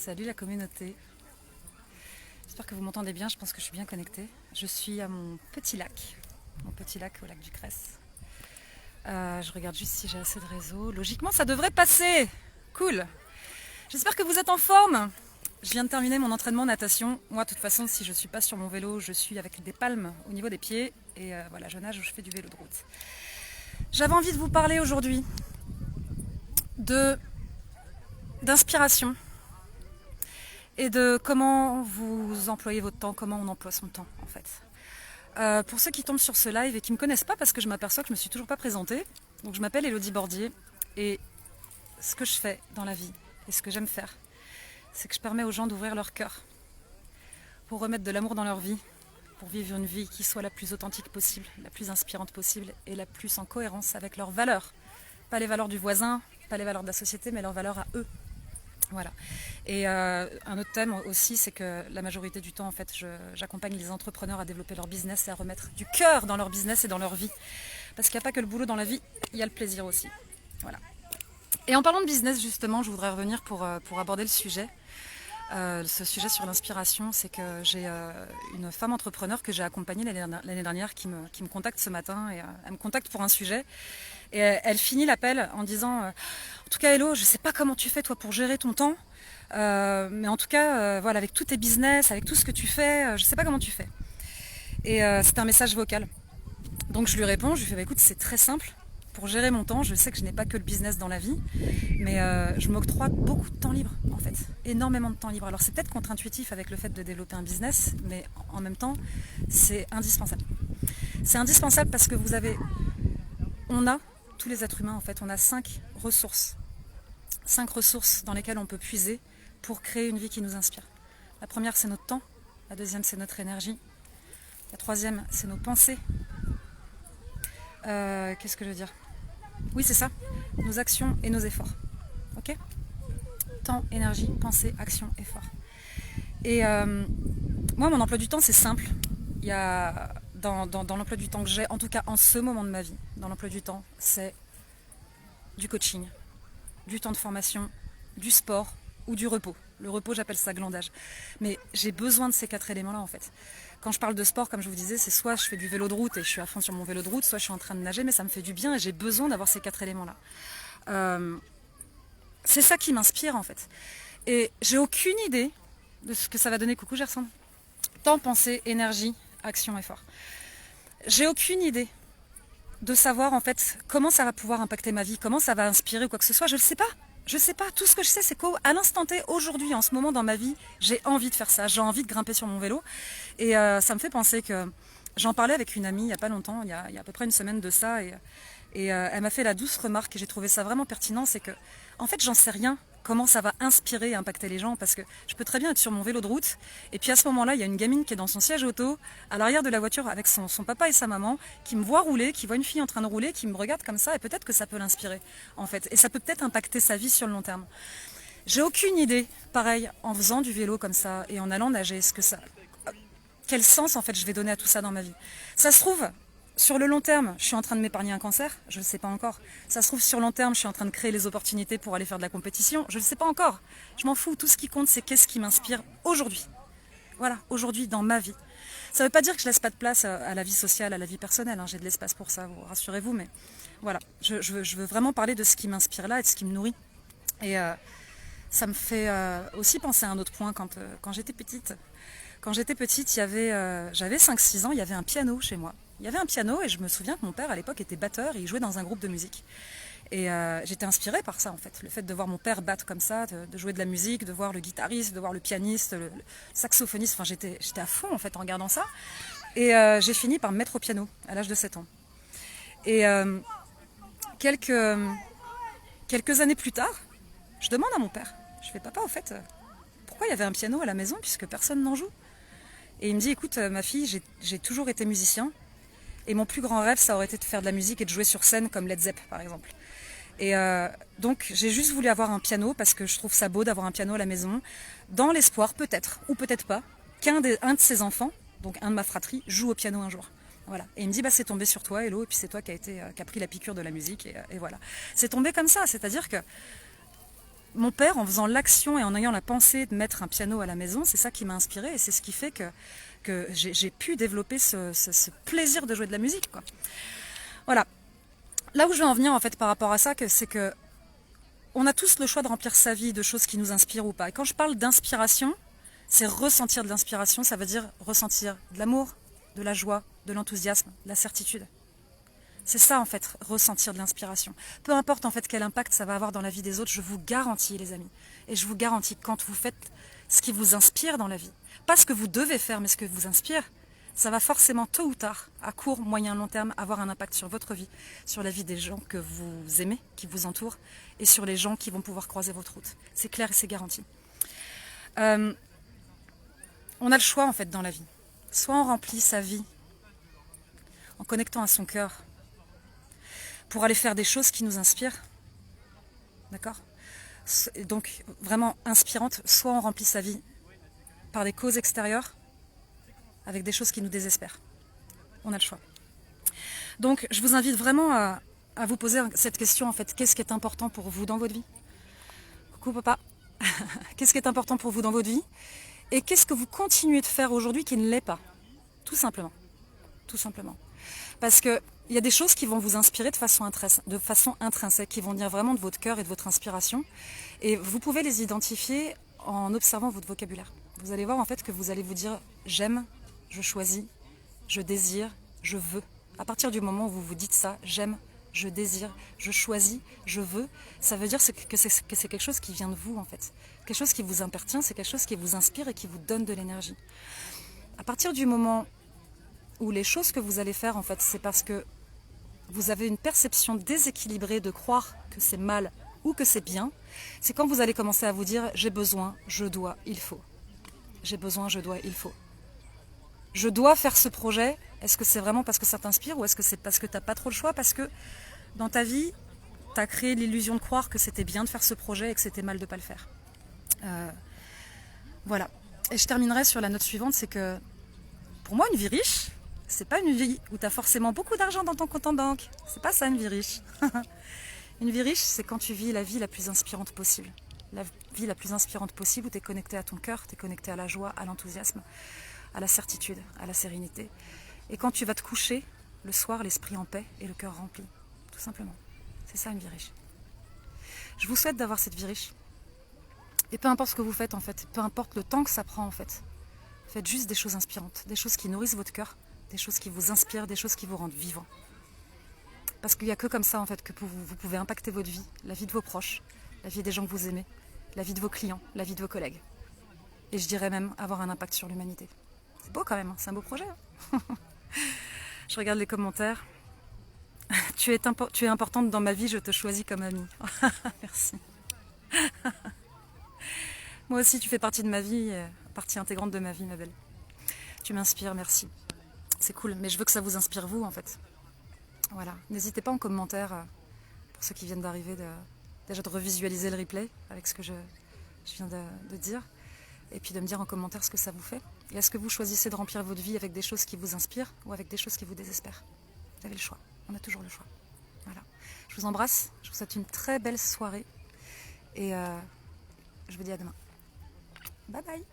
Salut la communauté. J'espère que vous m'entendez bien, je pense que je suis bien connectée. Je suis à mon petit lac au lac du Cresse. Je regarde juste si j'ai assez de réseau. Logiquement, ça devrait passer. Cool. J'espère que vous êtes en forme. Je viens de terminer mon entraînement natation. Moi, de toute façon, si je ne suis pas sur mon vélo, je suis avec des palmes au niveau des pieds. Et voilà, je nage ou je fais du vélo de route. J'avais envie de vous parler aujourd'hui d'inspiration et de comment vous employez votre temps, comment on emploie son temps en fait. Pour ceux qui tombent sur ce live et qui ne me connaissent pas, parce que je m'aperçois que je ne me suis toujours pas présentée, donc je m'appelle Elodie Bordier et ce que je fais dans la vie et ce que j'aime faire, c'est que je permets aux gens d'ouvrir leur cœur pour remettre de l'amour dans leur vie, pour vivre une vie qui soit la plus authentique possible, la plus inspirante possible et la plus en cohérence avec leurs valeurs. Pas les valeurs du voisin, pas les valeurs de la société, mais leurs valeurs à eux. Voilà. Et un autre thème aussi, c'est que la majorité du temps, en fait, j'accompagne les entrepreneurs à développer leur business et à remettre du cœur dans leur business et dans leur vie. Parce qu'il n'y a pas que le boulot dans la vie, il y a le plaisir aussi. Voilà. Et en parlant de business, justement, je voudrais revenir pour aborder le sujet. Ce sujet sur l'inspiration, c'est que j'ai une femme entrepreneur que j'ai accompagnée l'année dernière qui me contacte ce matin et elle me contacte pour un sujet et elle finit l'appel en disant en tout cas Hello, je sais pas comment tu fais toi pour gérer ton temps, mais en tout cas voilà, avec tous tes business, avec tout ce que tu fais, je sais pas comment tu fais. Et c'est un message vocal. Donc je lui réponds, je lui fais écoute, c'est très simple. Pour gérer mon temps, je sais que je n'ai pas que le business dans la vie, mais je m'octroie beaucoup de temps libre, en fait. Énormément de temps libre. Alors c'est peut-être contre-intuitif avec le fait de développer un business, mais en même temps, c'est indispensable. C'est indispensable parce que tous les êtres humains, en fait, on a 5 ressources. 5 ressources dans lesquelles on peut puiser pour créer une vie qui nous inspire. La première, c'est notre temps. La deuxième, c'est notre énergie. La troisième, c'est nos pensées. Qu'est-ce que je veux dire ? Oui, c'est ça. Nos actions et nos efforts. Ok ? Temps, énergie, pensée, action, effort. Et moi, mon emploi du temps, c'est simple. Il y a dans l'emploi du temps que j'ai, en tout cas en ce moment de ma vie, dans l'emploi du temps, c'est du coaching, du temps de formation, du sport ou du repos. Le repos, j'appelle ça glandage. Mais j'ai besoin de ces 4 éléments-là, en fait. Quand je parle de sport, comme je vous disais, c'est soit je fais du vélo de route et je suis à fond sur mon vélo de route, soit je suis en train de nager, mais ça me fait du bien et j'ai besoin d'avoir ces 4 éléments-là. C'est ça qui m'inspire, en fait. Et j'ai aucune idée de ce que ça va donner. Coucou Gerson. Temps, pensée, énergie, action, effort. J'ai aucune idée de savoir, en fait, comment ça va pouvoir impacter ma vie, comment ça va inspirer ou quoi que ce soit. Je ne le sais pas. Je sais pas, tout ce que je sais, c'est qu'à l'instant T, aujourd'hui, en ce moment dans ma vie, j'ai envie de faire ça, j'ai envie de grimper sur mon vélo. Et ça me fait penser que j'en parlais avec une amie il n'y a pas longtemps, il y a à peu près une semaine de ça, et elle m'a fait la douce remarque, et j'ai trouvé ça vraiment pertinent, c'est que, en fait, j'en sais rien comment ça va inspirer et impacter les gens, parce que je peux très bien être sur mon vélo de route, et puis à ce moment-là, il y a une gamine qui est dans son siège auto, à l'arrière de la voiture, avec son papa et sa maman, qui me voit rouler, qui voit une fille en train de rouler, qui me regarde comme ça, et peut-être que ça peut l'inspirer, en fait, et ça peut peut-être impacter sa vie sur le long terme. J'ai aucune idée, pareil, en faisant du vélo comme ça, et en allant nager, quel sens, en fait, je vais donner à tout ça dans ma vie. Ça se trouve, sur le long terme, je suis en train de m'épargner un cancer, je ne sais pas encore. Ça se trouve, sur le long terme, je suis en train de créer les opportunités pour aller faire de la compétition, je ne sais pas encore. Je m'en fous, tout ce qui compte, c'est qu'est-ce qui m'inspire aujourd'hui. Voilà, aujourd'hui, dans ma vie. Ça ne veut pas dire que je laisse pas de place à la vie sociale, à la vie personnelle, hein. J'ai de l'espace pour ça, rassurez-vous, mais voilà, je veux vraiment parler de ce qui m'inspire là et de ce qui me nourrit. Et ça me fait aussi penser à un autre point quand j'étais petite. Quand j'étais petite, j'avais 5-6 ans, il y avait un piano chez moi. Il y avait un piano et je me souviens que mon père à l'époque était batteur et il jouait dans un groupe de musique. Et j'étais inspirée par ça en fait, le fait de voir mon père battre comme ça, de jouer de la musique, de voir le guitariste, de voir le pianiste, le saxophoniste, enfin j'étais à fond en fait en regardant ça. Et j'ai fini par me mettre au piano à l'âge de 7 ans. Et quelques années plus tard, je demande à mon père, je fais papa au fait, pourquoi il y avait un piano à la maison puisque personne n'en joue ? Et il me dit écoute ma fille, j'ai toujours été musicien et mon plus grand rêve ça aurait été de faire de la musique et de jouer sur scène comme Led Zepp par exemple. Et donc j'ai juste voulu avoir un piano parce que je trouve ça beau d'avoir un piano à la maison, dans l'espoir peut-être ou peut-être pas qu'un de ses enfants, donc un de ma fratrie, joue au piano un jour. Voilà. Et il me dit c'est tombé sur toi Hello, et puis c'est toi qui a pris la piqûre de la musique et voilà. C'est tombé comme ça, c'est-à-dire que mon père, en faisant l'action et en ayant la pensée de mettre un piano à la maison, c'est ça qui m'a inspirée et c'est ce qui fait que j'ai pu développer ce plaisir de jouer de la musique, quoi. Voilà. Là où je veux en venir en fait par rapport à ça, c'est que on a tous le choix de remplir sa vie de choses qui nous inspirent ou pas. Et quand je parle d'inspiration, c'est ressentir de l'inspiration, ça veut dire ressentir de l'amour, de la joie, de l'enthousiasme, de la certitude. C'est ça en fait, ressentir de l'inspiration. Peu importe en fait quel impact ça va avoir dans la vie des autres, je vous garantis les amis. Et je vous garantis que quand vous faites ce qui vous inspire dans la vie, pas ce que vous devez faire mais ce que vous inspire, ça va forcément tôt ou tard, à court, moyen, long terme, avoir un impact sur votre vie, sur la vie des gens que vous aimez, qui vous entourent, et sur les gens qui vont pouvoir croiser votre route. C'est clair et c'est garanti. On a le choix en fait dans la vie. Soit on remplit sa vie en connectant à son cœur pour aller faire des choses qui nous inspirent, d'accord ? Donc vraiment inspirantes, soit on remplit sa vie par des causes extérieures, avec des choses qui nous désespèrent. On a le choix. Donc je vous invite vraiment à vous poser cette question en fait. Qu'est-ce qui est important pour vous dans votre vie ? Coucou papa. Qu'est-ce qui est important pour vous dans votre vie ? Et qu'est-ce que vous continuez de faire aujourd'hui qui ne l'est pas ? Tout simplement. Tout simplement. Parce qu'il y a des choses qui vont vous inspirer de façon intrinsèque, qui vont venir vraiment de votre cœur et de votre inspiration. Et vous pouvez les identifier en observant votre vocabulaire. Vous allez voir en fait que vous allez vous dire « j'aime », je choisis, je désire, je veux. À partir du moment où vous vous dites ça, j'aime, je désire, je choisis, je veux, ça veut dire que c'est quelque chose qui vient de vous en fait. Quelque chose qui vous appartient, c'est quelque chose qui vous inspire et qui vous donne de l'énergie. À partir du moment où les choses que vous allez faire en fait, c'est parce que vous avez une perception déséquilibrée de croire que c'est mal ou que c'est bien, c'est quand vous allez commencer à vous dire j'ai besoin, je dois, il faut. J'ai besoin, je dois, il faut. Je dois faire ce projet, est-ce que c'est vraiment parce que ça t'inspire ou est-ce que c'est parce que tu n'as pas trop le choix, parce que dans ta vie, tu as créé l'illusion de croire que c'était bien de faire ce projet et que c'était mal de ne pas le faire. Voilà. Et je terminerai sur la note suivante, c'est que pour moi, une vie riche, c'est pas une vie où tu as forcément beaucoup d'argent dans ton compte en banque. C'est pas ça une vie riche. Une vie riche, c'est quand tu vis la vie la plus inspirante possible. La vie la plus inspirante possible où tu es connecté à ton cœur, tu es connecté à la joie, à l'enthousiasme, à la certitude, à la sérénité. Et quand tu vas te coucher, le soir, l'esprit en paix et le cœur rempli. Tout simplement. C'est ça une vie riche. Je vous souhaite d'avoir cette vie riche. Et peu importe ce que vous faites en fait, peu importe le temps que ça prend en fait, faites juste des choses inspirantes, des choses qui nourrissent votre cœur, des choses qui vous inspirent, des choses qui vous rendent vivant. Parce qu'il n'y a que comme ça en fait que vous pouvez impacter votre vie, la vie de vos proches, la vie des gens que vous aimez, la vie de vos clients, la vie de vos collègues. Et je dirais même avoir un impact sur l'humanité. C'est beau quand même, hein, c'est un beau projet. Hein. Je regarde les commentaires. Tu es importante dans ma vie, je te choisis comme amie. Merci. Moi aussi, tu fais partie de ma vie, partie intégrante de ma vie, ma belle. Tu m'inspires, merci. C'est cool, mais je veux que ça vous inspire vous, en fait. Voilà. N'hésitez pas en commentaire, pour ceux qui viennent d'arriver, déjà de revisualiser le replay avec ce que je viens de dire. Et puis de me dire en commentaire ce que ça vous fait. Et est-ce que vous choisissez de remplir votre vie avec des choses qui vous inspirent ou avec des choses qui vous désespèrent ? Vous avez le choix. On a toujours le choix. Voilà. Je vous embrasse. Je vous souhaite une très belle soirée. Et je vous dis à demain. Bye bye.